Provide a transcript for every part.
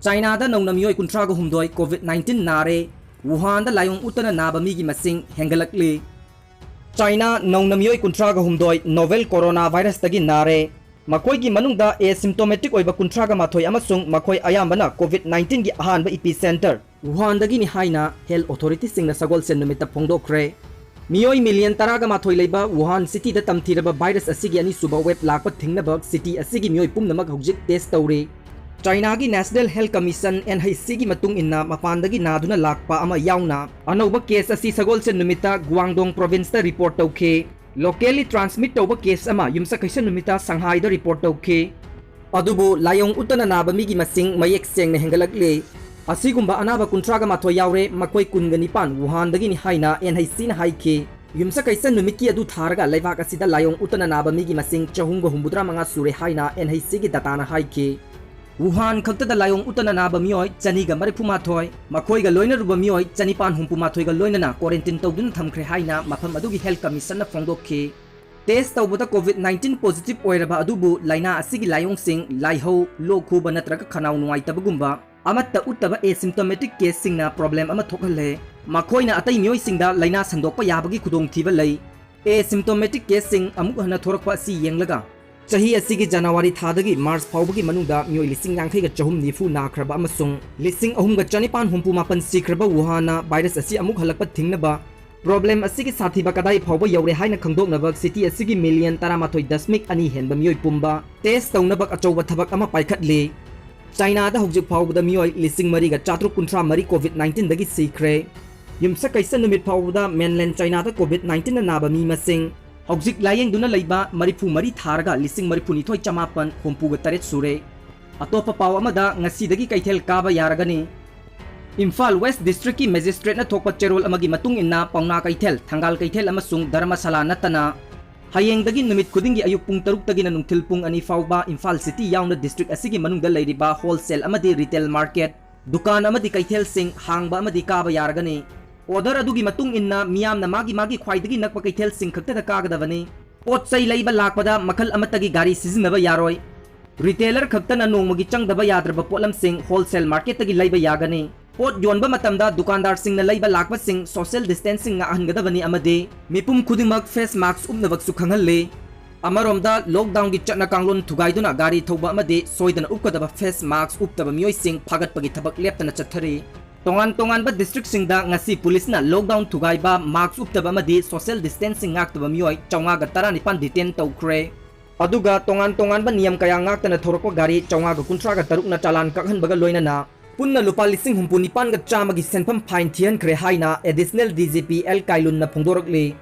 China da nong namiyoy kuntraga humdoi COVID-19 nare Wuhanda Laiong Uttana Naba Migi masing Hengatlakli. China nong namiyoy kuntraga humdoi novel coronavirus tagi nare makoi gi manungda asymptomatic oiba kuntraga mathoi amasung makoi ayambana COVID-19 gi ahanba epicenter Wuhanda gi ni haina health authority singna sagol sen numita phongdokre. Miyoi million taraga mathoi leiba Wuhan city da tamthiraba virus asigi ani suba web lakpa thingnaba city asigi miyoi pumnamak hojik test tawre. China gi National Health Commission NHC gi matung inna mapandagi naduna lakpa ama yauna anauba case asi sagol sen numita Guangdong province ta report tawke. Locally transmit tawba case ama yumsa kaisa numita Shanghai da report tawke. Adubu Laiong Uttana Naba Migi masing mayek seng na Hengatlakli. Asigumba anaba kuntraga mathoi yaure makoi kungani-pan Wuhan dagi ni haina NHC na haike yumsa kaisa numiki adu tharaga laibak asida Laiong Uttana Naba Migi masing chahunga humbudra manga sure haina NHC gi data na haike. Wuhan khakta da Laiong Uttana Naba miyoi chaniga maripumathoi makoi ga loina ruba miyoi chanipan humpumathoi ga loina na quarantine tawdun thamkhre haina mafam adugi health commission na phongdokhe. Test tawbada COVID-19 positive oiraba adubu laina asigi Laiong sing laiho lokhuba natraga khanau nuai tabagumba amatta uttaba asymptomatic case singna problem ama thokhale makoina atai miyoi singda laina sandokpa yabagi khudong thiba lei asymptomatic case sing amuk hana thorakpa si yenglaga chahi asigi January thadagi March phawbagi manungda miyoi lising yangthai ga chahum nifu nakraba amasung lising ahum ga chanipan humpu mapan sikraba Wuhana virus asi amuk halakpa thingnaba problem asigi sathiba kadai phawba yaure haina khangdoknaba city asigi million 13.2 henba miyoi pumba test tawnaba achouba thabak ama paikhatle. China da hojik phawda miyoi lising mariga chatruk kuntra mari COVID-19 dagi sikre yumsa kaisa numit phawda mainland China da COVID-19 na naba mi masing hojik layeng duna leiba marifu mari tharga lising marifu ni thoi chamapan humpuga taret sure atopa paw amada Ngasidagi Keithel Kaba Yaragani. Imphal West District ki magistrate na thokpa cherol amagi matung inna pauna Keithel thangal Keithel amasung dharmasala natana hayeng dagi numit khudingi ayuk pung 3 tagi na nungthil pung ani fawba Imphal City yauna district asigi manungda leiriba wholesale amadi retail market dukan amadi Keithel sing hangba amadi Kaba Yaragani. Order adugi matung inna miyam na magi khwaidagi nakpa Keithel sing khakta da kagadabani pot sai leiba lakpada makhal amatagi gari sizinaba yaroi retailer khakta na nongmagi changdaba yadraba potlam sing wholesale market tagi leiba yagani pot yonba matamda dukandar sing na leiba lakpa sing social distancing nga ahangadabani amade mipum khudingmak face mask upnabak su khanghalle amaromda lockdown gi chatna kanglon thugaiduna gari thoba amade soidana upkadaba face mask uptaba miyoi sing phagatpagi thabak leptana chathari tongan ba district singda ngasi police na lockdown thugaiba mask uptaba amade social distancing ngaktaba miyoi chawnga ga 19 detain tawkhre aduga tongan ba niyam kaya ngaktana thorakwa gari chawnga ga 13 na chalan kakhanbaga loinana punna lupa lising humpunipan ga chamagi senpam fine thian khre haina additional DGP L Kailun na phongdorakli.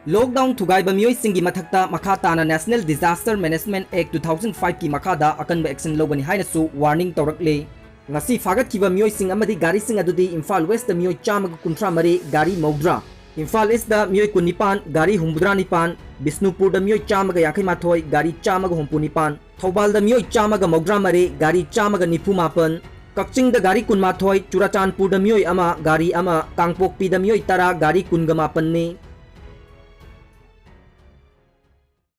Lockdown thugaiba miyoi singi mathakta makata na National Disaster Management Act 2005 ki makada akanba action logani haina su warning tawrakli. Ngasi fagat kiba miyoi sing amadi gari sing adudi Imphal West da miyoi chamaga kuntra mari gari maudra Imphal East da miyoi kunipan gari humbudra nipan Bisnupur da miyoi chamaga yakai mathoi gari chamaga humpunipan Thobal da miyoi chamaga maudra mari gari chamaga nipumapan Kakching da gari kun mathoi Churachandpur da miyoi ama gari ama Kangpokpi da miyoi tara gari kun gamapan ni